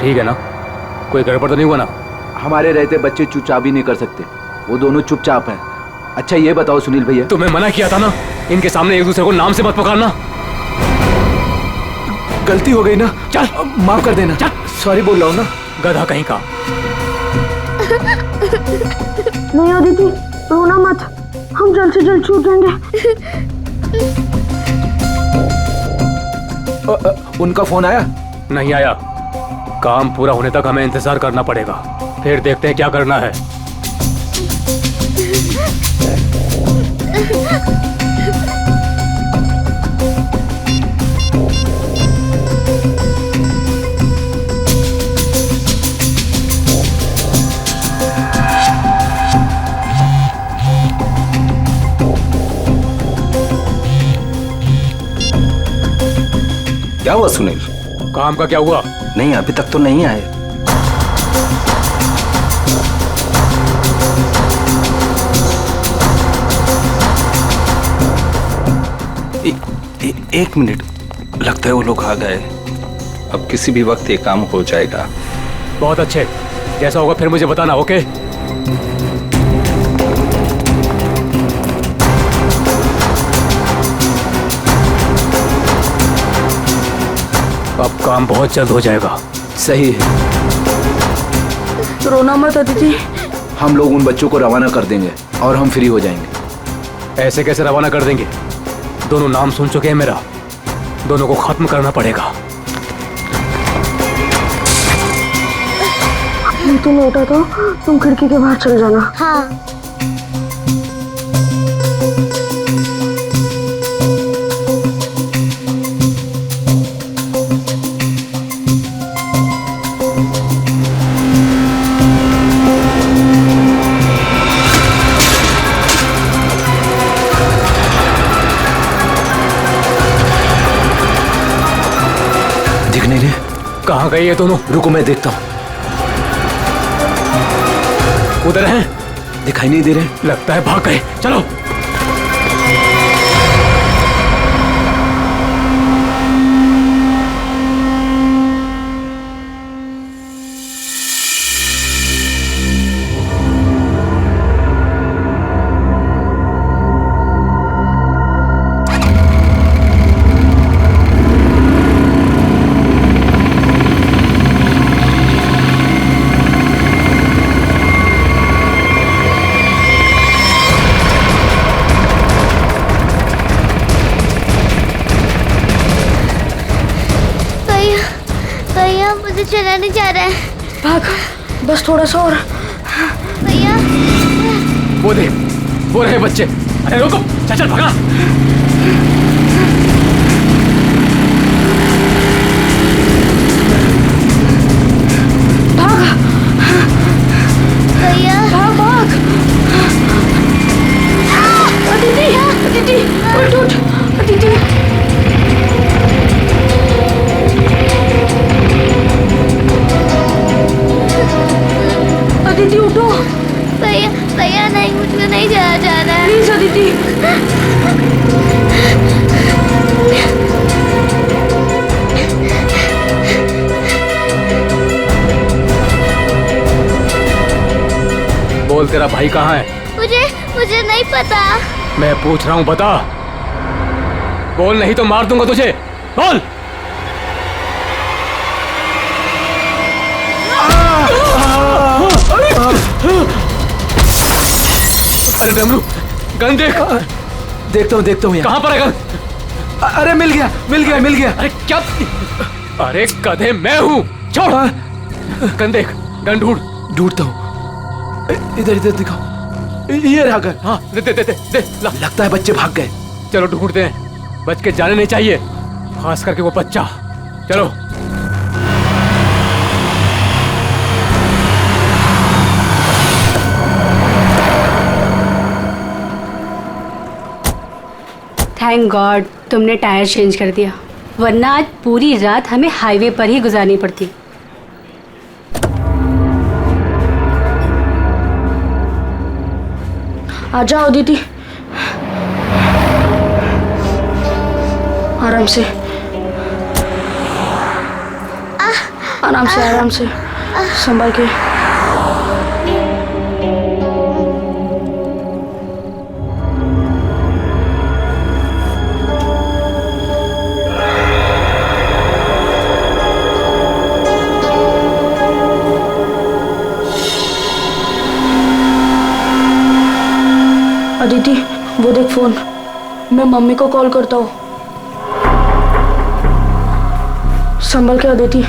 ठीक है ना? कोई गड़बड़ तो नहीं हुआ ना? हमारे रहते बच्चे चुपचाप भी नहीं कर सकते, वो दोनों चुपचाप हैं। अच्छा ये बताओ सुनील भैया, तुम्हें मना किया था ना इनके सामने एक दूसरे को नाम से मत पुकारना। गलती हो गई ना, चल माफ कर देना। चल। सॉरी बोल रहा हूँ ना। गधा कहीं का। नहीं अदिति, रोना मत, हम जल्द से जल्द छूट जाएंगे। उनका फोन आया? नहीं आया। काम पूरा होने तक हमें इंतजार करना पड़ेगा, फिर देखते हैं क्या करना है। क्या हुआ सुनील? काम का क्या हुआ? नहीं अभी तक तो नहीं आए। एक मिनट, लगता है वो लोग आ गए। अब किसी भी वक्त ये काम हो जाएगा। बहुत अच्छे, जैसा होगा फिर मुझे बताना। ओके? अब काम बहुत जल्द हो जाएगा। सही है, रोना मत अदिति। हम लोग उन बच्चों को रवाना कर देंगे और हम फ्री हो जाएंगे। ऐसे कैसे रवाना कर देंगे? दोनों नाम सुन चुके हैं मेरा, दोनों को खत्म करना पड़ेगा। तुम उठा तो तुम खिड़की के बाहर चले जाना। हाँ। दिख नहीं रहे? कहाँ गए ये दोनों? रुको मैं देखता हूँ। उधर हैं? दिखाई नहीं दे रहे? लगता है भाग गए। चलो। मुझे चला नहीं जा रहा है। भाग, बस थोड़ा सा और। भैया वो देख, वो रहे बच्चे। अरे रुको, चल चल भागा। भाग भैया, भाग भाग। अदिति, अदिति, उठ उठ, अदिति। अदिति उठो। भैया भैया नहीं, मुझको नहीं जाया जा रहा है। प्लीज अदिति। बोल, तेरा भाई कहाँ है? मुझे नहीं पता। मैं पूछ रहा हूँ, बता। बोल, नहीं तो मार दूंगा तुझे। बोल। अरे डमरू, गन देख। देखता हूँ कहाँ पर है गन? अरे मिल गया। अरे क्या? अरे गधे, मैं हूँ। छोड़। गन देख, गन ढूंढता हूँ। इधर दिखाओ। ये रहा गन। हाँ, दे ला। लगता है बच्चे भाग गए। चलो ढूंढते हैं, बच के जाने नहीं चाहिए, खास करके वो बच्चा। चलो। थैंक गॉड तुमने टायर चेंज कर दिया, वरना आज पूरी रात हमें हाईवे पर ही गुजारनी पड़ती। आ जाओ दीदी, आराम से। आराम से संभल के। अदिति, वो देख फोन, मैं मम्मी को कॉल करता हूँ। संभल के अदिति,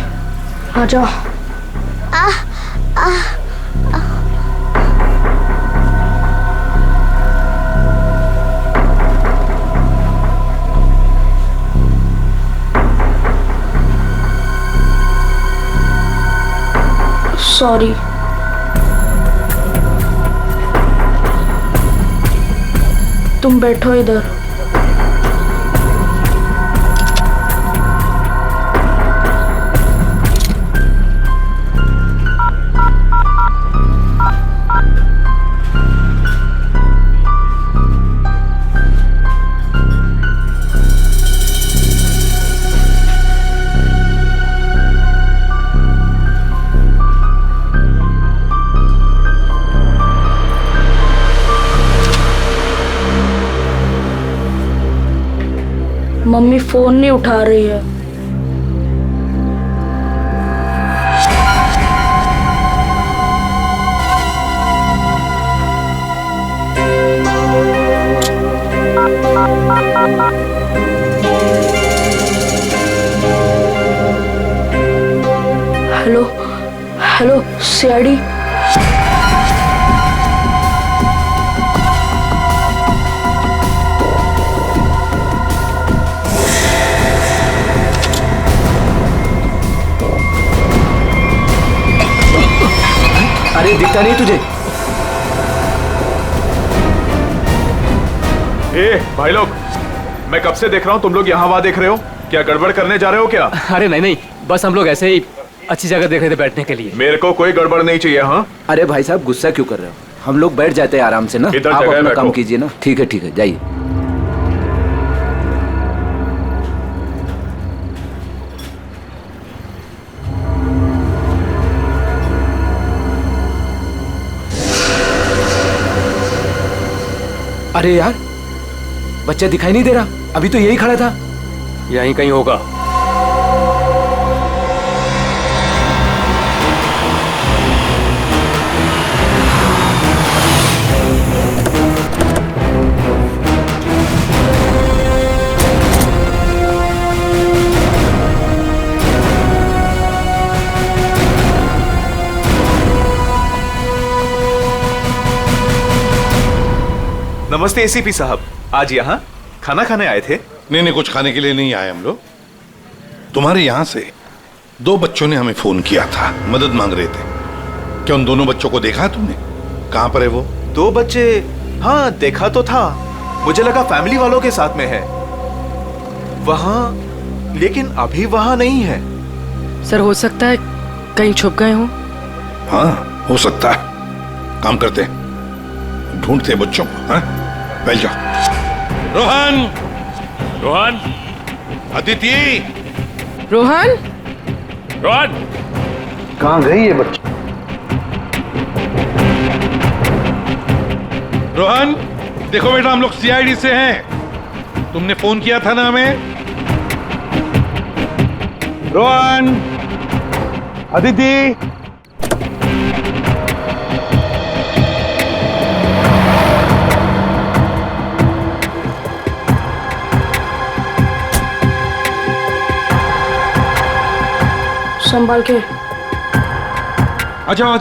आ जाओ। सॉरी। तुम बैठो इधर। मम्मी फोन नहीं उठा रही है। Hello hello CID. अरे दिखता नहीं तुझे? ए भाई लोग, मैं कब से देख रहा हूँ तुम लोग यहाँ वहाँ देख रहे हो। क्या गड़बड़ करने जा रहे हो क्या? अरे नहीं, बस हम लोग ऐसे ही अच्छी जगह देख रहे थे बैठने के लिए। मेरे को कोई गड़बड़ नहीं चाहिए। हाँ, अरे भाई साहब, गुस्सा क्यों कर रहे हो? हम लोग बैठ जाते हैं आराम से ना। इधर आप जगह अपना बैठो। काम कीजिए ना। ठीक है, जाइए। अरे यार, बच्चा दिखाई नहीं दे रहा। अभी तो यही खड़ा था। यहीं कहीं होगा। नमस्ते एसीपी साहब, आज यहाँ खाना खाने आए थे? नहीं, कुछ खाने के लिए नहीं आए हम लोग। तुम्हारे यहाँ से 2 बच्चों ने हमें फोन किया था, मदद मांग रहे थे। क्या उन दोनों बच्चों को देखा तुमने? कहाँ पर है वो? 2 बच्चे? हाँ, देखा तो था। मुझे लगा फैमिली वालों के साथ में है वहाँ, लेकिन अभी वहाँ नहीं है। सर, हो सकता है कहीं छुप गए हों। हाँ, हो सकता है। काम करते हैं, ढूंढते हैं बच्चों को। हाँ, बैठ जाओ। रोहन, अदिति, रोहन, कहाँ गई ये बच्ची? रोहन, देखो बेटा, हम लोग सीआईडी से हैं। तुमने फोन किया था ना हमें? रोहन, अदिति, संभाल के। आ जाओ।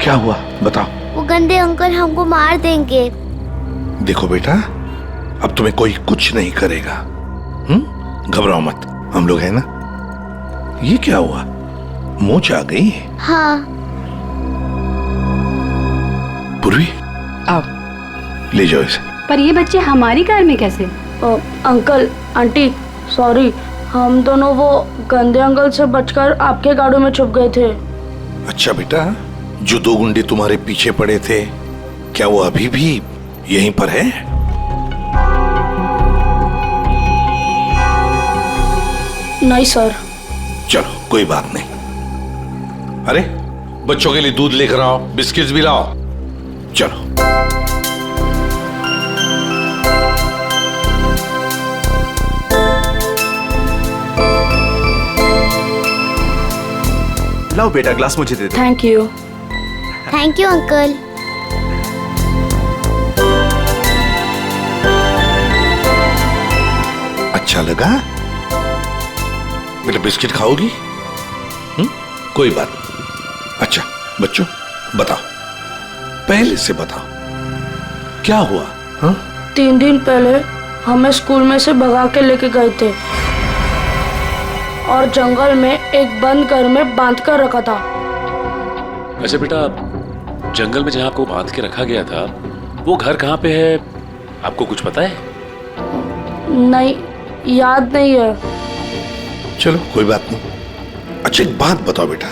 क्या हुआ बताओ। वो गंदे अंकल हमको मार देंगे। देखो बेटा, अब तुम्हें कोई कुछ नहीं करेगा। घबराओ मत, हम लोग हैं ना। ये क्या हुआ, मोच आ गई? हाँ। पूर्वी, आओ। ले जाओ इसे। पर ये बच्चे हमारी कार में कैसे? अंकल आंटी सॉरी, हम दोनों वो गंदे अंकल से बचकर आपके गाड़ियों में छुप गए थे। अच्छा बेटा, जो 2 गुंडे तुम्हारे पीछे पड़े थे, क्या वो अभी भी यहीं पर है? नहीं सर। चलो कोई बात नहीं। अरे बच्चों के लिए दूध लेकर आओ, बिस्किट्स भी लाओ। चलो। लाओ बेटा, ग्लास मुझे दे दो। Thank you. Thank you uncle. अच्छा लगा? बेटा बिस्किट खाओगी? कोई बात नहीं। अच्छा बच्चों बताओ, पहले से बताओ क्या हुआ? 3 दिन पहले हमें स्कूल में से भगा के लेके गए थे और जंगल में एक बंद घर में बांध कर रखा था। अच्छा बेटा, जंगल में जहाँ आपको बांध के रखा गया था वो घर कहाँ पे है, आपको कुछ पता है? नहीं, याद नहीं है। चलो कोई बात नहीं। अच्छा एक बात बताओ बेटा,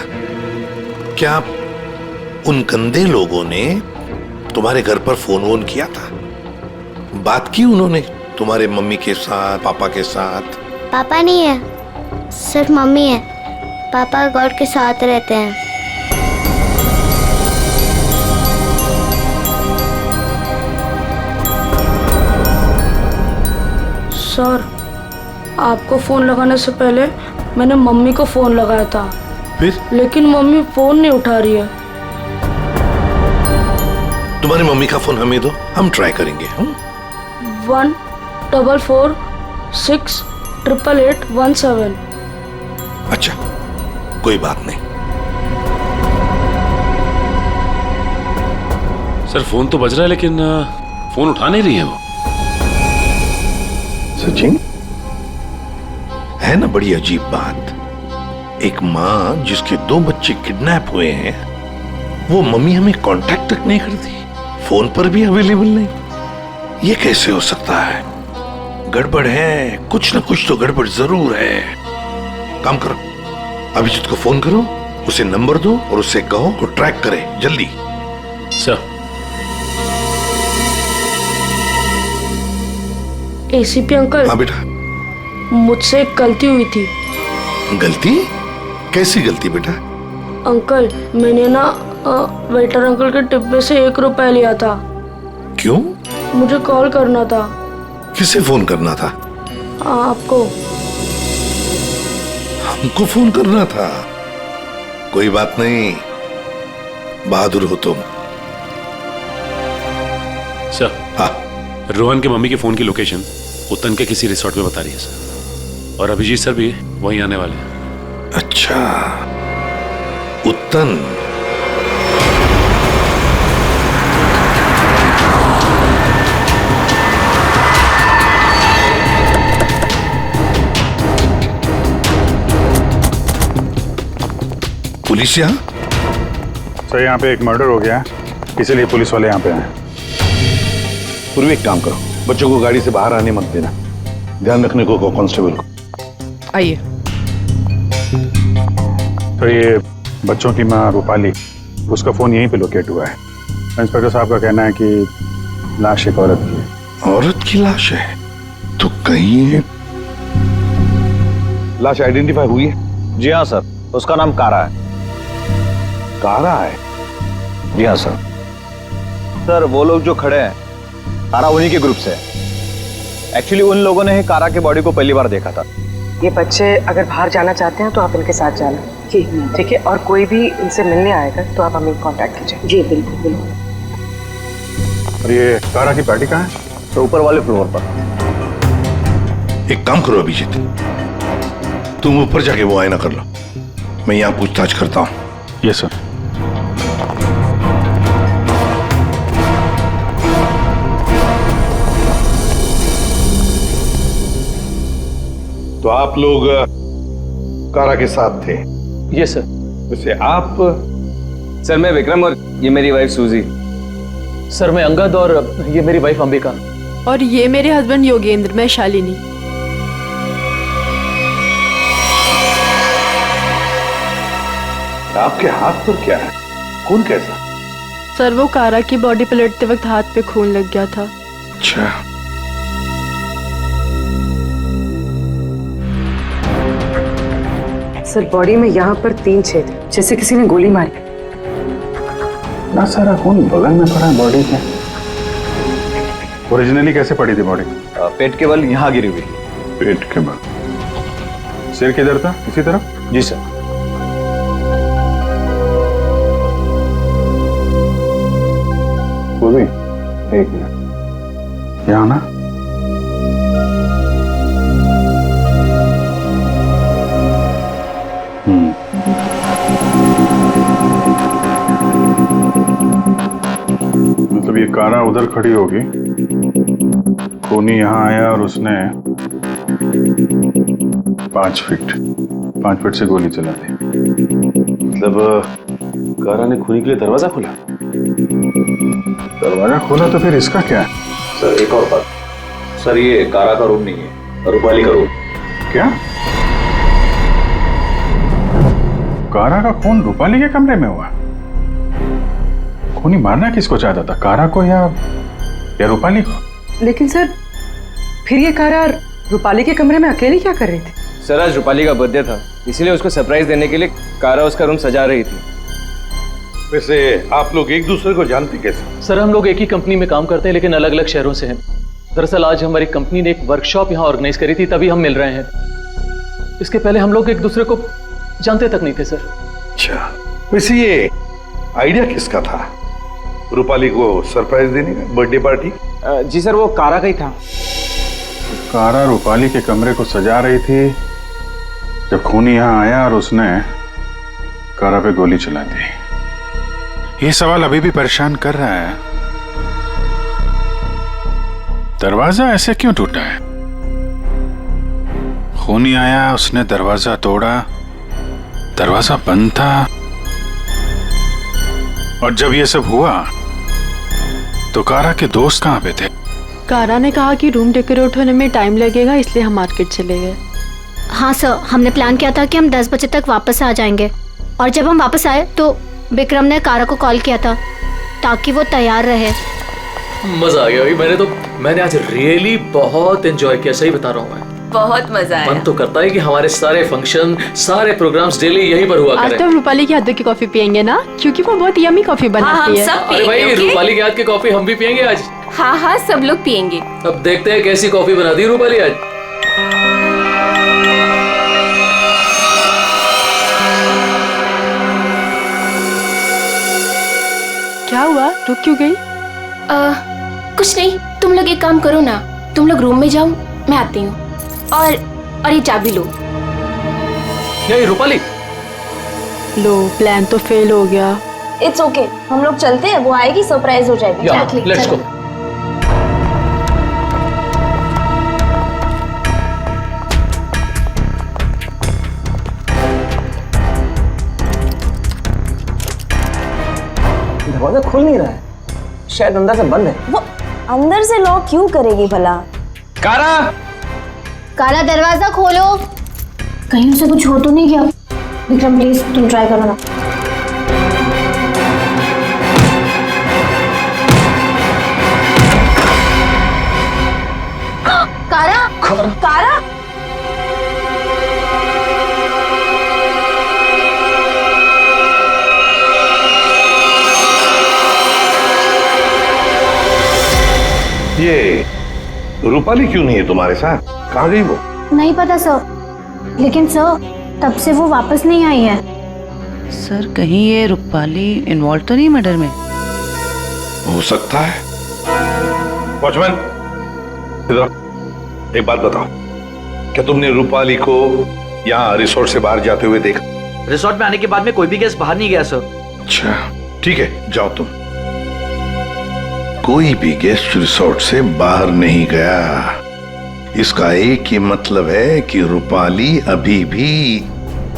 क्या उन गंदे लोगों ने तुम्हारे घर पर फोन वोन किया था? बात की उन्होंने तुम्हारे मम्मी के साथ, पापा के साथ? पापा नहीं है, सिर्फ मम्मी है। पापा गॉड के साथ रहते हैं। सर, आपको फोन लगाने से पहले मैंने मम्मी को फोन लगाया था, फिर? लेकिन मम्मी फोन नहीं उठा रही है। तुम्हारी मम्मी का फोन हमें दो, हम ट्राई करेंगे। 144688817। अच्छा कोई बात नहीं। सर फोन तो बज रहा है लेकिन फोन उठा नहीं रही है वो। सचिन, है ना बड़ी अजीब बात। एक माँ जिसके 2 बच्चे किडनैप हुए हैं, वो मम्मी हमें कांटेक्ट तक नहीं करती, फोन पर भी अवेलेबल नहीं। ये कैसे हो सकता है? गड़बड़ है, कुछ ना कुछ तो गड़बड़ जरूर है। काम करो, अभिजीत को फोन करो, उसे नंबर दो और उससे कहो वो ट्रैक करे जल्दी। सर। ACP uncle. हाँ बेटा। मुझसे एक गलती हुई थी। गलती? कैसी गलती बेटा? अंकल, मैंने ना वेटर अंकल के डिब्बे से 1 रुपया लिया था। क्यों? मुझे कॉल करना था। किसे फोन करना था? आपको। हमको फोन करना था? कोई बात नहीं, बहादुर हो तुम। सर। हाँ। रोहन के मम्मी के फोन की लोकेशन उत्तन के किसी रिसोर्ट में बता रही है सर, और अभिजीत सर भी वहीं आने वाले हैं। अच्छा, उत्तन। पुलिस यहाँ? सर यहाँ पे एक मर्डर हो गया है, इसीलिए पुलिस वाले यहाँ पे आए। पूर्वी एक काम करो, बच्चों को गाड़ी से बाहर आने मत देना, ध्यान रखने को कांस्टेबल को। आइए। तो ये बच्चों की माँ रूपाली, उसका फोन यहीं पे लोकेट हुआ है। इंस्पेक्टर साहब का कहना है कि लाश एक औरत की है। औरत की लाश है? तो कहीं लाश आइडेंटिफाई हुई है? जी हाँ सर, उसका नाम कारा है। कारा है? जी हाँ सर। सर वो लोग जो खड़े हैं, कारा उन्हीं के ग्रुप से है। एक्चुअली उन लोगों ने ही कारा के बॉडी को पहली बार देखा था। ये बच्चे अगर बाहर जाना चाहते हैं तो आप इनके साथ जाना। जी ठीक है, और कोई भी इनसे मिलने आएगा तो आप हमें कांटेक्ट कीजिए। जी बिल्कुल बिल्कुल। और ये कारा की पार्टी कहाँ है? तो ऊपर वाले फ्लोर पर। एक काम करो अभिजीत, तुम ऊपर जाके वो आईना कर लो, मैं यहाँ पूछताछ करता हूँ। Yes sir. तो आप लोग कारा के साथ थे? Yes sir. वैसे आप? सर मैं विक्रम और ये मेरी वाइफ सूजी। सर मैं अंगद और ये मेरी वाइफ अंबिका। और ये मेरे हस्बैंड योगेंद्र, मैं शालिनी। आपके हाथ पर क्या है? खून कैसा? सर वो कारा की बॉडी पलटते वक्त हाथ पे खून लग गया था। अच्छा, सर बॉडी में यहाँ पर 3 छेद हैं, जैसे किसी ने गोली मारी। ना सारा खून बगल में पड़ा है बॉडी के। ओरिजिनली कैसे पड़ी थी बॉडी? पेट के बल यहाँ गिरी हुई। पेट के बल। सिर किधर था? इसी तरफ? जी सर। पूर्वी, एक मिनट, यहाँ ना। मतलब ये कारा उधर खड़ी होगी, खूनी यहाँ आया और उसने 5 फीट से गोली चला दी। मतलब कारा ने खूनी के लिए दरवाजा खोला? दरवाजा खोला तो फिर इसका क्या है? सर एक और बात, सर ये कारा का रूम नहीं है, रूपाली का रूम। क्या? कारा का खून रूपाली के कमरे में हुआ? खूनी मारना किसको चाहता था, कारा को या रूपाली को? लेकिन सर फिर ये कारा रूपाली के कमरे में अकेली क्या कर रही थी? सर आज रूपाली का बर्थडे था, इसलिए उसको सरप्राइज देने के लिए कारा उसका रूम सजा रही थी। वैसे आप लोग एक दूसरे को जानते कैसे? सर हम लोग एक ही कंपनी में काम करते हैं लेकिन अलग अलग शहरों से हैं। दरअसल आज हमारी कंपनी ने एक वर्कशॉप यहाँ ऑर्गेनाइज करी थी, तभी हम मिल रहे हैं। इसके पहले हम लोग एक दूसरे को जानते तक नहीं थे सर। अच्छा, वैसे ये आइडिया किसका था, रूपाली को सरप्राइज देने का, बर्थडे पार्टी? जी सर वो कारा का ही था। कारा रूपाली के कमरे को सजा रही थी जब खूनी यहाँ आया और उसने कारा पे गोली चला दी। ये सवाल अभी भी परेशान कर रहा है, दरवाजा ऐसे क्यों टूटा है? खूनी आया, उसने दरवाजा तोड़ा, दरवाजा बंद था, और जब ये सब हुआ तो कारा के दोस्त कहाँ पे थे? कारा ने कहा कि रूम डेकोरेट होने में टाइम लगेगा, इसलिए हम मार्केट चले गए। हाँ सर, हमने प्लान किया था कि हम 10 बजे तक वापस आ जाएंगे, और जब हम वापस आए तो विक्रम ने कारा को कॉल किया था ताकि वो तैयार रहे। मजा आ गया भाई, मैंने आज रियली बहुत एंजॉय किया, सही बता रहा हूँ मैं। बहुत मजा आया। मन तो करता है कि हमारे सारे फंक्शन, सारे प्रोग्राम्स डेली यहीं पर हुआ करें। आज तो रूपाली के हाथों की कॉफी पियेंगे ना, क्योंकि वो बहुत यम्मी कॉफी बनाती है। अरे भाई रूपाली के हाथ की कॉफी हम भी पियेंगे आज। हाँ हाँ सब लोग पियेंगे। अब देखते हैं कैसी कॉफी बनाती है रूपाली आज। क्या हुआ, रुक क्यों गई? कुछ नहीं, तुम लोग एक काम करो ना, तुम लोग रूम में जाओ, मैं आती हूँ। और ये चाबी लो। नहीं रूपाली, लो प्लान तो फेल हो गया। इट्स ओके, हम लोग चलते हैं, वो आएगी सरप्राइज हो जाएगी। Let's go. दरवाजा खुल नहीं रहा है, शायद अंदर से बंद है। वो अंदर से लॉक क्यों करेगी भला? कारा, कारा दरवाजा खोलो। कहीं उसे कुछ हो तो नहीं गया? विक्रम प्लीज तुम ट्राई करो ना। कारा, कारा, ये रूपाली क्यों नहीं है तुम्हारे साथ, कहाँ गई वो? नहीं पता सर, लेकिन सर तब से वो वापस नहीं आई है। सर कहीं ये रूपाली इन्वॉल्व तो नहीं मर्डर में? हो सकता है। वॉचमैन इधर, एक बात बताओ, क्या तुमने रूपाली को यहाँ रिसोर्ट से बाहर जाते हुए देखा? रिसोर्ट में आने के बाद में कोई भी गेस्ट बाहर नहीं गया सर। अच्छा ठीक है, जाओ तुम। कोई भी गेस्ट रिसोर्ट से बाहर नहीं गया, इसका एक ही मतलब है कि रूपाली अभी भी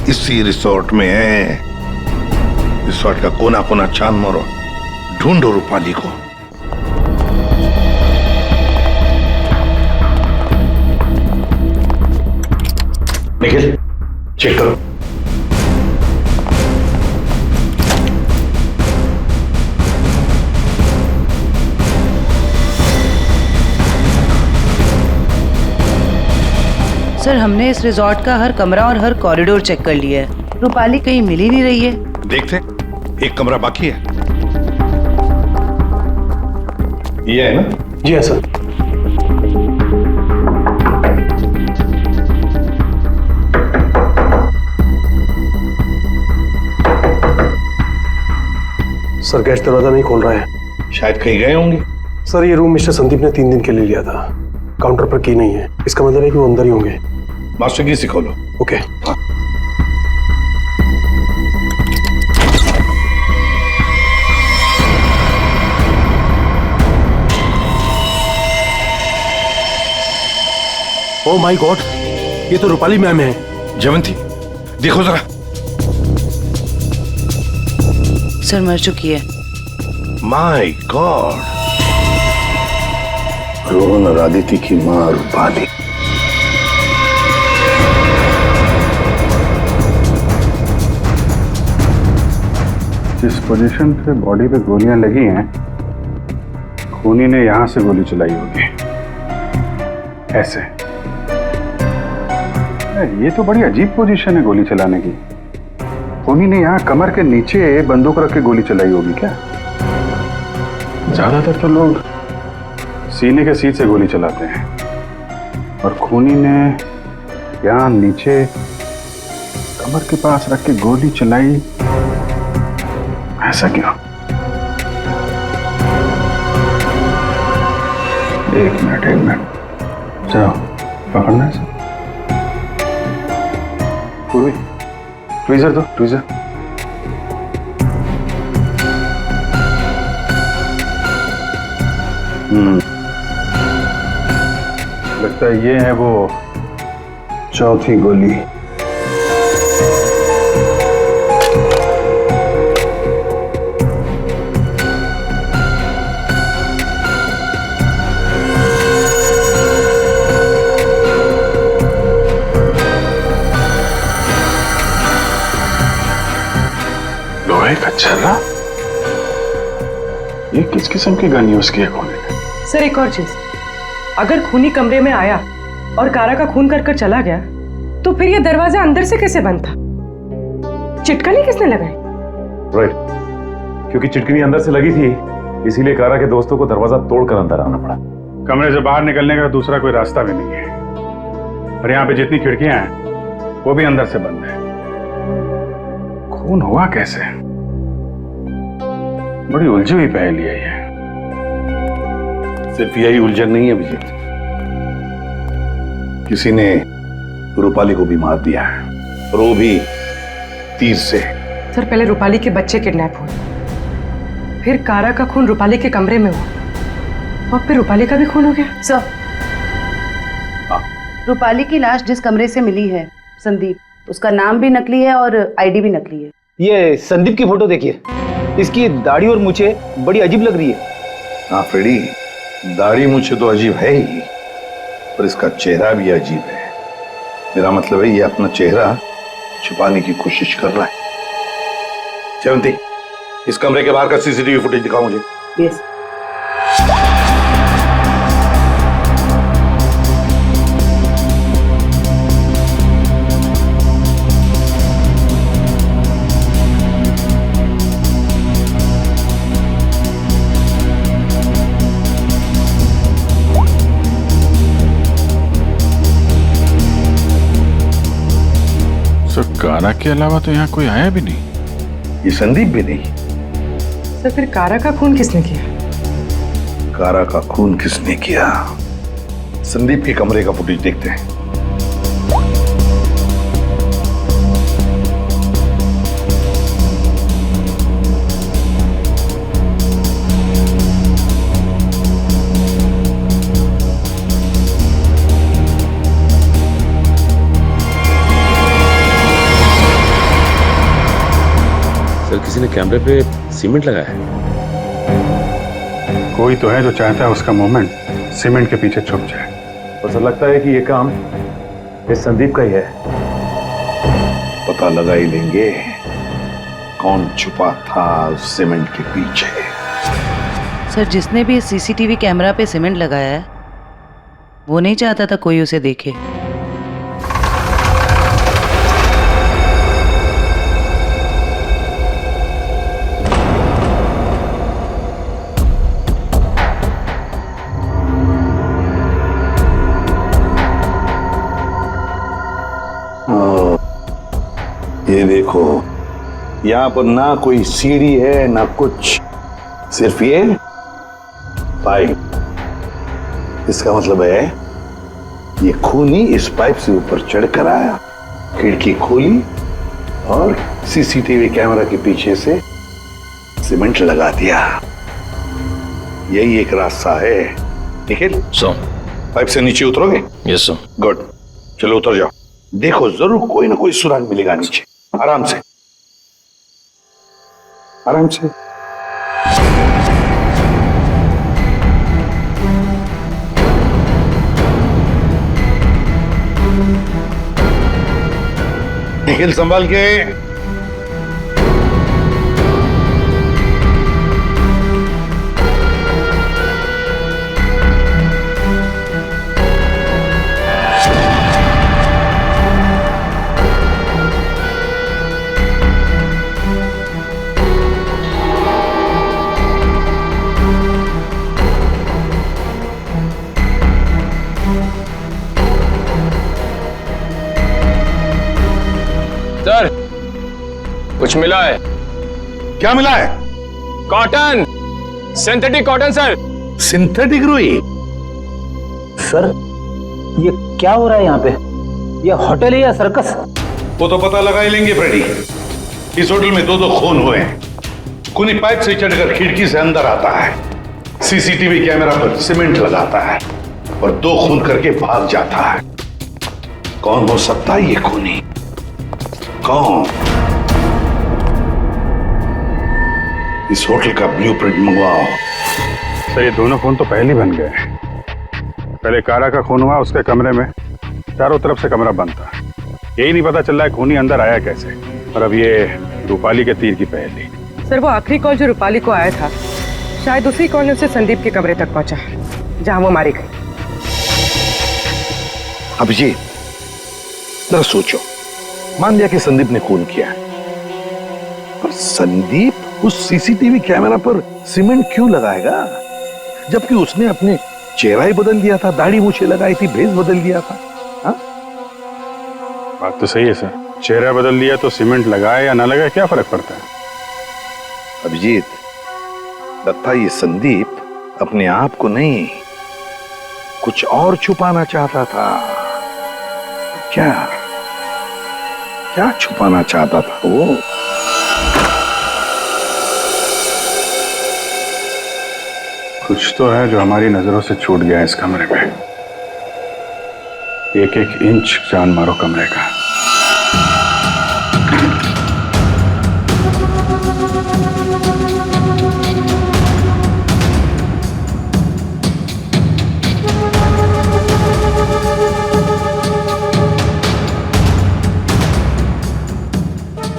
इसी रिसोर्ट में है। रिसोर्ट का कोना कोना छान मारो, ढूंढो रूपाली को। निखिल चेक करो। सर हमने इस रिजॉर्ट का हर कमरा और हर कॉरिडोर चेक कर लिया है, रूपाली कहीं मिल ही नहीं रही है। देखते, एक कमरा बाकी है। ये है ना? जी हाँ सर। सर गेस्ट दरवाजा नहीं खोल रहा है। शायद कहीं गए होंगे। सर ये रूम मिस्टर संदीप ने 3 दिन के लिए लिया था, काउंटर पर की नहीं है, इसका मतलब है कि वो अंदर ही होंगे। मास्टर की से खोलो। ओके। ओह माय गॉड, ये तो रूपाली मैम है। जयवंती देखो जरा। सर मर चुकी है। माय गॉड, रोहन और आदित्य की मां रूपाली। जिस पोजीशन पे बॉडी पे गोलियां लगी हैं, खूनी ने यहां से गोली चलाई होगी, ऐसे। ये तो बड़ी अजीब पोजीशन है गोली चलाने की। खूनी ने यहाँ कमर के नीचे बंदूक रख के गोली चलाई होगी क्या? ज्यादातर तो लोग सीने के सीट से गोली चलाते हैं, और खूनी ने यहाँ नीचे कमर के पास रख के गोली चलाई, ऐसा क्यों? एक मिनट चलो पकड़ना है। पूर्वी ट्वीजर दो, ट्वीजर। लगता है ये है वो चौथी गोली। लोहे का छल्ला? ये किस किस्म की गन यूज की है खूनी ने? सर एक और चीज, अगर खूनी कमरे में आया और कारा का खून कर चला गया, तो फिर ये दरवाजा अंदर से कैसे बंद था? चिटकनी किसने लगाई? राइट, क्योंकि चिटकनी अंदर से लगी थी, इसीलिए कारा के दोस्तों को दरवाजा तोड़कर अंदर आना पड़ा। कमरे से बाहर निकलने का दूसरा कोई रास्ता भी नहीं है, और यहाँ पे जितनी खिड़कियां हैं वो भी अंदर से बंद है। खून हुआ कैसे? बड़ी उलझी हुई पहेली है ये। सिर्फ यही उलझन नहीं है विजय, किसी ने रूपाली को भी मार दिया है, और वो भी तीर से। सर पहले रूपाली के बच्चे किडनैप हुए, फिर कारा का खून रूपाली के कमरे में हुआ, और फिर रूपाली का भी खून हो गया। सर रूपाली की लाश जिस कमरे से मिली है, संदीप, उसका नाम भी नकली है और आईडी भी नकली है। ये संदीप की फोटो देखिए, इसकी दाढ़ी और मूछें बड़ी अजीब लग रही है। हाँ फ्रेडी, दाढ़ी मूछें तो अजीब है ही, पर इसका चेहरा भी अजीब है। मेरा मतलब है ये अपना चेहरा छुपाने की कोशिश कर रहा है। जयवंती, इस कमरे के बाहर का सीसीटीवी फुटेज दिखाओ मुझे। यस। कारा के अलावा तो यहाँ कोई आया भी नहीं। ये संदीप भी नहीं। सर फिर कारा का खून किसने किया? कारा का खून किसने किया? संदीप के कमरे का फुटेज देखते हैं। सर किसी ने कैमरे पे सीमेंट लगाया है। कोई तो है जो चाहता है उसका मूवमेंट सीमेंट के पीछे छुप जाए। बस लगता है कि ये काम इस संदीप का ही है। पता लगा ही लेंगे कौन छुपा था उस सीमेंट के पीछे। सर जिसने भी सीसीटीवी कैमरा पे सीमेंट लगाया है, वो नहीं चाहता था कोई उसे देखे। ये देखो, यहाँ पर ना कोई सीढ़ी है ना कुछ, सिर्फ ये पाइप। इसका मतलब है ये खूनी इस पाइप से ऊपर चढ़कर आया, खिड़की खोली और सीसीटीवी कैमरा के पीछे से सीमेंट लगा दिया। यही एक रास्ता है। निखिल, पाइप से नीचे उतरोगे? Yes sir. गुड, चलो उतर जाओ। देखो जरूर कोई ना कोई सुराग मिलेगा नीचे। आराम से, आराम से। निखिल संभाल के। सर, कुछ मिला है। क्या मिला है? Cotton, synthetic cotton sir. Synthetic रुई? सर, ये क्या हो रहा है यहाँ पे? ये होटल है या सर्कस? वो तो पता लगा ही लेंगे फ्रेडी। इस होटल में दो खून हुए हैं। खूनी पाइप से चढ़कर खिड़की से अंदर आता है, सीसीटीवी कैमरा पर सीमेंट लगाता है और 2 खून करके भाग जाता है। कौन हो सकता है ये खूनी? कौन? इस होटल का ब्लूप्रिंट मंगवाओ। सर, ये दोनों खून तो पहले बन गए। पहले कारा का खून हुआ, उसके कमरे में चारों तरफ से कमरा बंद था। यही नहीं पता चल रहा है खूनी अंदर आया कैसे। और अब ये रूपाली के तीर की पहेली। सर, वो आखिरी कॉल जो रूपाली को आया था, शायद उसी कॉल ने उसे संदीप के कमरे तक पहुंचा जहां वो मारी गई। अभिजीत, जरा सोचो, मान लिया कि संदीप ने खून किया, पर संदीप उस सीसीटीवी कैमरा पर सीमेंट क्यों लगाएगा, जबकि उसने अपने चेहरा ही बदल दिया था, दाढ़ी मूछें लगाई थी, भेष बदल दिया था। हा? बात तो सही है सर, चेहरा बदल लिया तो सीमेंट लगाए या ना लगाए क्या फर्क पड़ता है? अभिजीत, लगता है ये संदीप अपने आप को नहीं, कुछ और छुपाना चाहता था। क्या क्या छुपाना चाहता था वो? कुछ तो है जो हमारी नजरों से छूट गया इस कमरे में। एक एक इंच जान मारो कमरे का।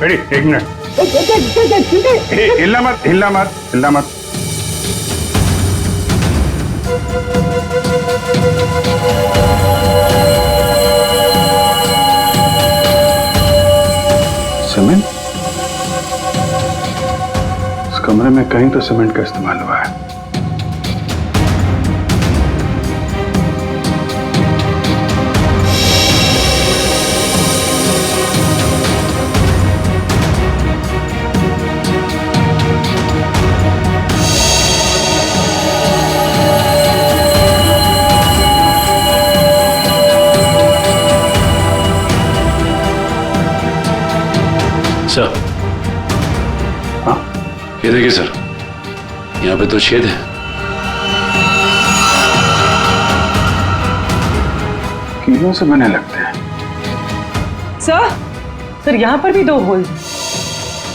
Ready, 1 minute. हिलना मत, हिलना मत, हिलना मत। सीमेंट? इस कमरे में कहीं तो सीमेंट का इस्तेमाल हुआ है। सर, हाँ? ये देखिए सर, यहाँ पे तो छेद है। कीलों से बने लगते हैं। सर, यहाँ पर भी 2 होल।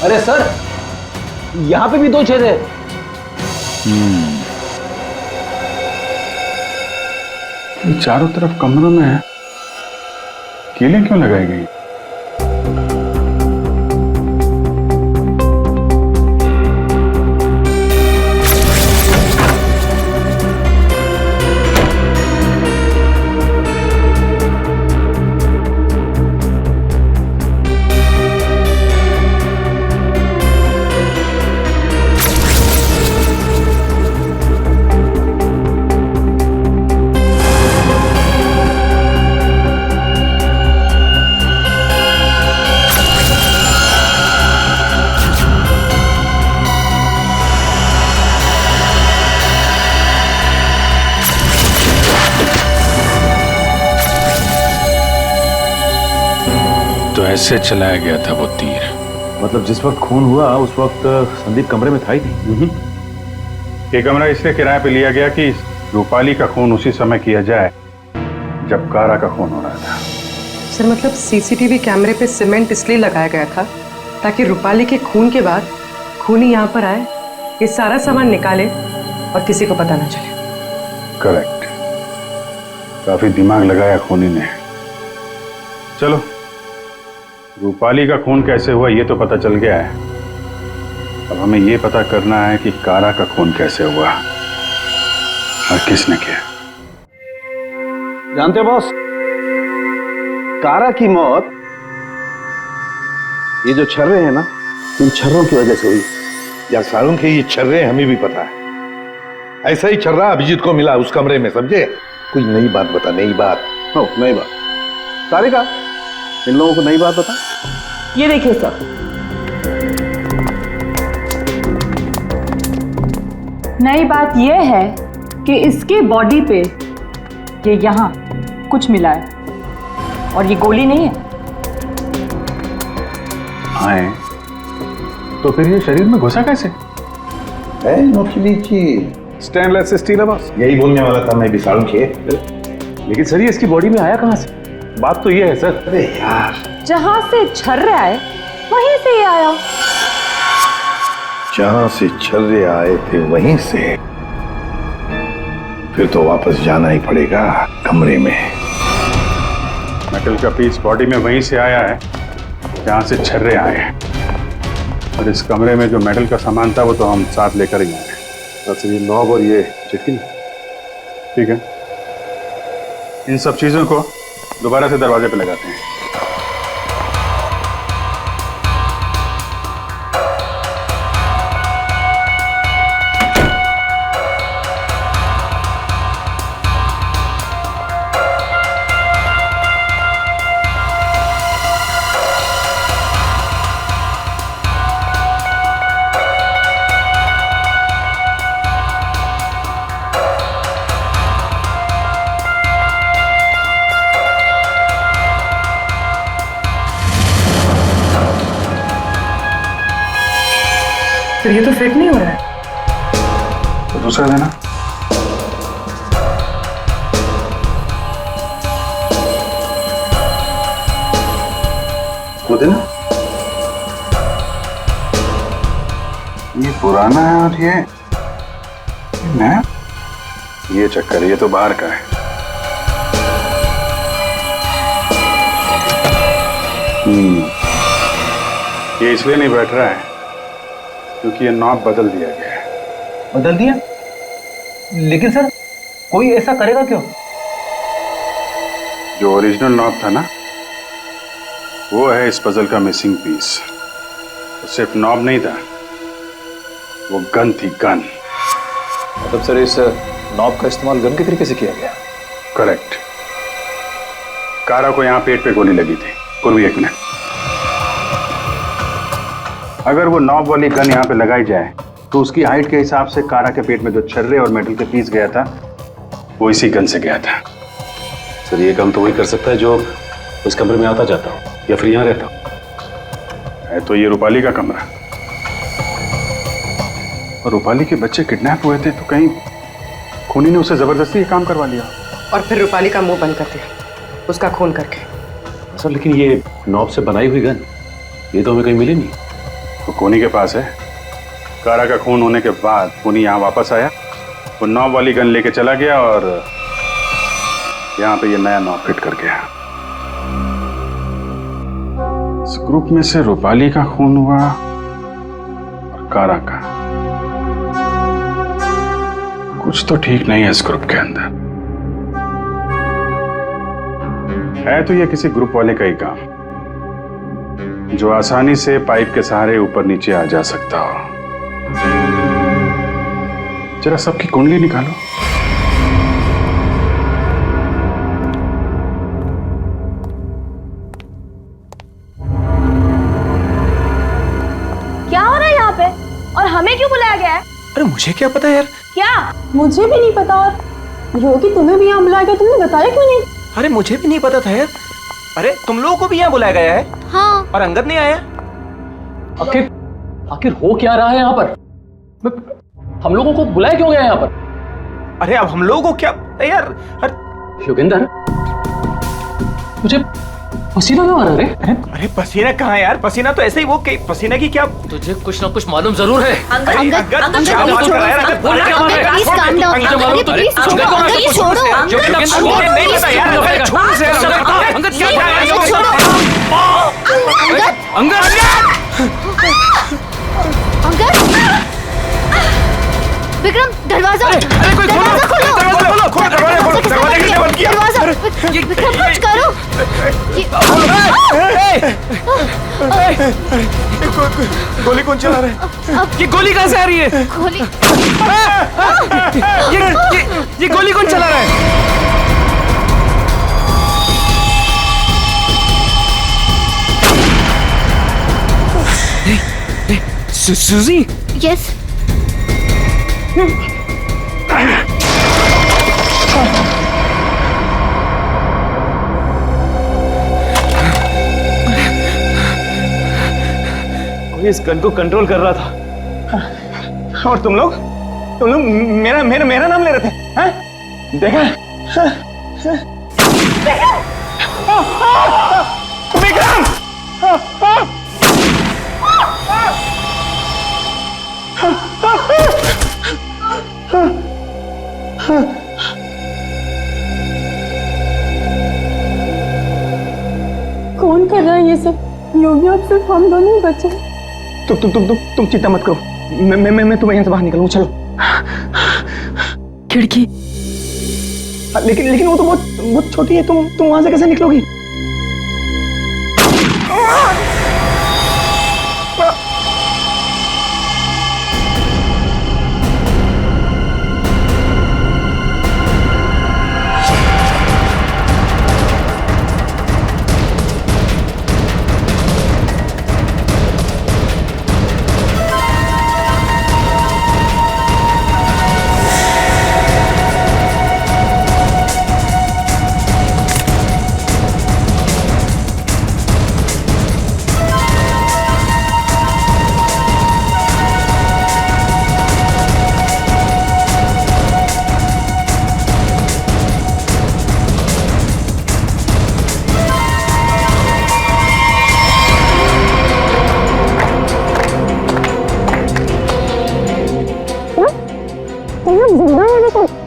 अरे सर, यहाँ पे भी 2 छेद है। ये चारों तरफ कमरों में कीलें क्यों लगाई गई? तो ऐसे चलाया गया था वो तीर। मतलब जिस वक्त खून हुआ उस वक्त संदीप कमरे में था ही नहीं। ये कमरा इसलिए किराए पे लिया गया कि रूपाली का खून उसी समय किया जाए जब कारा का खून हो रहा था। सर मतलब सीसीटीवी कैमरे पे सीमेंट इसलिए लगाया गया था ताकि रूपाली के खून के बाद खूनी यहाँ पर आए, ये सारा सामान निकाले और किसी को पता ना चले। करेक्ट, काफी दिमाग लगाया खूनी ने। चलो, रूपाली का खून कैसे हुआ ये तो पता चल गया है। अब हमें ये पता करना है कि कारा का खून कैसे हुआ और किसने किया। जानते हो बॉस, कारा की मौत ये जो छर्रे हैं ना, इन छर्रों की वजह से हुई। या सारुण के ये छर्रे हमें भी पता है। ऐसा ही छर्रा अभिजीत को मिला उस कमरे में, समझे? कोई नई बात बता, नई बात। हो, नई बात। सारिका, इन लोगों को नई बात बता। ये देखिए सर, नई बात यह है कि इसके बॉडी पे ये यहाँ कुछ मिला है और ये गोली नहीं है। आए तो फिर ये शरीर में घुसा कैसे? है नोखिली चीज, स्टेनलेस स्टील है बॉस। यही बोलने वाला था मैं भी सारुण के। लेकिन सर ये इसकी बॉडी में आया कहां से? बात तो ये है सर। अरे यार, जहां से छर्रे आए वहीं से ये आया। जहां से छर्रे आए थे वहीं से, फिर तो वापस जाना ही पड़ेगा कमरे में। मेटल का पीस बॉडी में वहीं से आया है जहां से छर्रे आए हैं, और इस कमरे में जो मेटल का सामान था वो तो हम साथ लेकर ही आए। बस ये नॉब और ये चिटकिन। ठीक है, इन सब चीजों को दोबारा से दरवाजे पे लगाते हैं। तो ये तो फिट नहीं हो रहा है। तो दूसरा देना। वो देना। ये पुराना है और ये नया। ये चक्कर है, ये तो बाहर का है। ये इसलिए नहीं बैठ रहा है क्योंकि ये नॉब बदल दिया गया है। बदल दिया? लेकिन सर कोई ऐसा करेगा क्यों? जो ओरिजिनल नॉब था ना, वो है इस पजल का मिसिंग पीस। तो सिर्फ नॉब नहीं था, वो गन थी, गन। मतलब सर इस नॉब का इस्तेमाल गन के तरीके से किया गया? करेक्ट। कारा को यहाँ पेट पे गोली लगी थी। पूर्वी, एक मिनट। अगर वो नॉब वाली गन यहाँ पे लगाई जाए तो उसकी हाइट के हिसाब से कारा के पेट में जो छर्रे और मेटल के पीस गया था वो इसी गन से गया था। सर ये काम तो वही कर सकता है जो उस कमरे में आता जाता हो या फिर यहाँ रहता हो। है तो ये रूपाली का कमरा, और रूपाली के बच्चे किडनैप हुए थे तो कहीं खूनी ने उसे जबरदस्ती ये काम करवा लिया और फिर रूपाली का मुंह बंद कर दिया उसका खून करके। सर लेकिन ये नॉब से बनाई हुई गन, ये तो हमें कहीं मिली नहीं। तो खूनी के पास है। कारा का खून होने के बाद खूनी यहाँ वापस आया, वो नॉब वाली गन लेके चला गया और यहाँ पे ये नया नॉब फिट कर गया। इस ग्रुप में से रूपाली का खून हुआ और कारा का। कुछ तो ठीक नहीं है इस ग्रुप के अंदर। है तो ये किसी ग्रुप वाले का ही काम जो आसानी से पाइप के सहारे ऊपर नीचे आ जा सकता हो। जरा सबकी कुंडली निकालो। क्या हो रहा है यहाँ पे और हमें क्यों बुलाया गया है? अरे मुझे क्या पता यार। क्या? मुझे भी नहीं पता। और योगी तुम्हें भी यहाँ बुलाया गया, तुमने बताया क्यों नहीं? अरे मुझे भी नहीं पता था यार। अरे तुम लोगों को भी यहाँ बुलाया गया है? हाँ। और अंगद नहीं आया? आखिर हो क्या रहा है यहाँ पर? हम लोगों को बुलाया क्यों गया यहाँ पर? अरे अब हम लोगों को क्या यार? योगेंद्र, मुझे पसीना क्यों आ रहा है? अरे पसीना कहाँ यार? पसीना तो ऐसे ही वो पसीना की क्या? तुझे कुछ ना कुछ मालूम जरूर है। अंगद क्या बात कर रहा है यार? अंगद बोल क्या मालूम है? Please calm down. प्लीज छोड़ो अंगद, छोड़ो। नहीं पता यार। छोड़ से अंगद क्या था? अंगद, विक्रम दरवाजा, दरवाजा खोलो। दरवाजा कैसे बंद किया? विक्रम कुछ करो। गोली कौन चला रहा है? ये गोली कहाँ से आ रही है? गोली ये गोली कौन चला रहा है? सुजी? यस। इस गन को कंट्रोल कर रहा था और तुम लोग मेरा नाम ले रहे थे, हैं? देखा? विक्रम! कौन कर रहा है ये सब? योगी, अब सिर्फ हम दोनों ही बचे। तुम चिंता मत करो। मैं तुम्हें यहाँ से बाहर निकलूंगा। चलो। खिड़की। लेकिन वो तो बहुत छोटी है। तुम वहां से कैसे निकलोगी?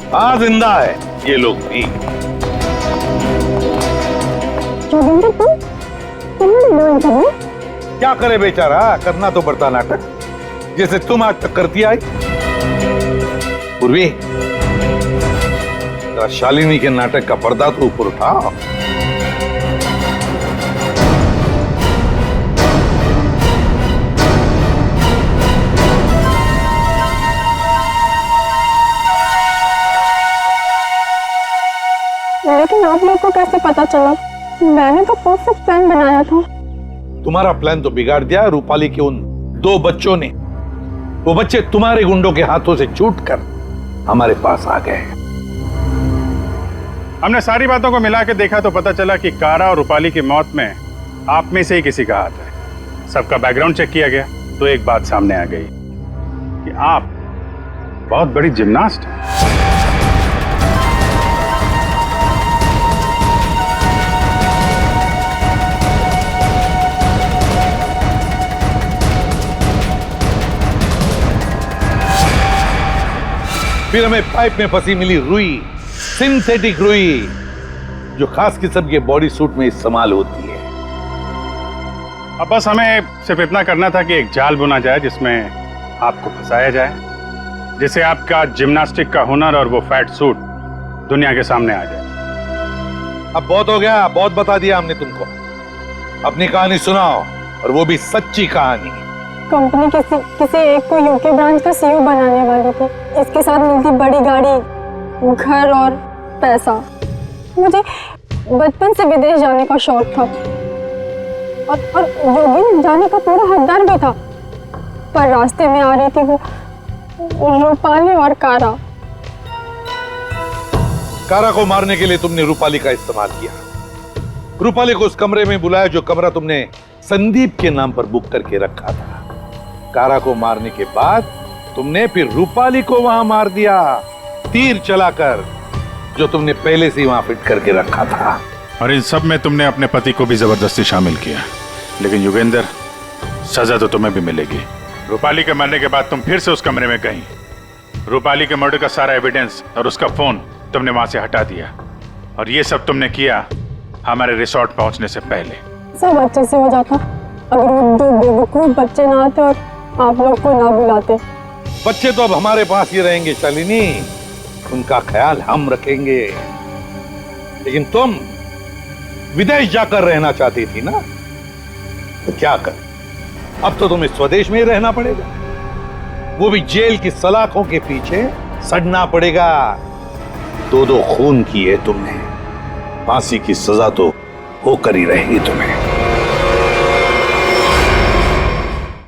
हाँ जिंदा है ये लोग भी। क्या करे बेचारा, करना तो पड़ता नाटक, जैसे तुम आज तक करती आई। पूर्वी, जरा शालिनी के नाटक का पर्दा तो ऊपर उठाओ। लेकिन आप लोग को कैसे पता चला? मैंने तो परफेक्ट प्लान बनाया था। तुम्हारा प्लान तो बिगाड़ दिया रूपाली के उन 2 बच्चों ने। वो बच्चे तुम्हारे गुंडों के हाथों से छूटकर हमारे पास आ गए। हमने सारी बातों को मिला के देखा तो पता चला कि कारा और रूपाली की मौत में आप में से ही किसी का हाथ है। सबका बैकग्राउंड चेक किया गया तो एक बात सामने आ गई कि आप बहुत बड़ी जिम्नास्ट हैं। फिर हमें पाइप में फंसी मिली रुई, सिंथेटिक रुई, जो खास किस्म के बॉडी सूट में इस्तेमाल होती है। अब बस हमें सिर्फ इतना करना था कि एक जाल बुना जाए जिसमें आपको फंसाया जाए, जिससे आपका जिम्नास्टिक का हुनर और वो फैट सूट दुनिया के सामने आ जाए। अब बहुत हो गया, बहुत बता दिया हमने तुमको। अपनी कहानी सुनाओ, और वो भी सच्ची कहानी। कंपनी किसी एक को यूके ब्रांच का सीईओ बनाने वाली थी। इसके साथ मिलती बड़ी गाड़ी, घर और पैसा। मुझे बचपन से विदेश जाने का शौक था और योगी जाने का पूरा हकदार भी था, पर रास्ते में आ रही थी वो रूपाली और कारा। कारा को मारने के लिए तुमने रूपाली का इस्तेमाल किया। रूपाली को उस कमरे में बुलाया जो कमरा तुमने संदीप के नाम पर बुक करके रखा था। कारा को मारने के बाद तुमने फिर रूपाली को वहां मार दिया, तीर चलाकर, जो तुमने पहले से वहां फिट करके रखा था। और इन सब में तुमने अपने पति को भी जबरदस्ती शामिल किया। लेकिन युगेंद्र, सजा तो तुम्हें भी मिलेगी। रूपाली के मरने के बाद तुम फिर से उस कमरे में गई। रूपाली के मर्डर का सारा एविडेंस और उसका फोन तुमने वहां से हटा दिया। और ये सब तुमने किया हमारे रिसोर्ट पहुंचने से पहले। सब अच्छे से हो जाता अगर वो 2 बेवकूफ बच्चे ना आते और आप लोग को ना बुलाते। बच्चे तो अब हमारे पास ही रहेंगे शालिनी, उनका ख्याल हम रखेंगे। लेकिन तुम विदेश जाकर रहना चाहती थी ना, तो क्या कर, अब तो तुम्हें स्वदेश में ही रहना पड़ेगा, वो भी जेल की सलाखों के पीछे सड़ना पड़ेगा। 2 खून किए तुमने, फांसी की सजा तो होकर ही रहेगी तुम्हें।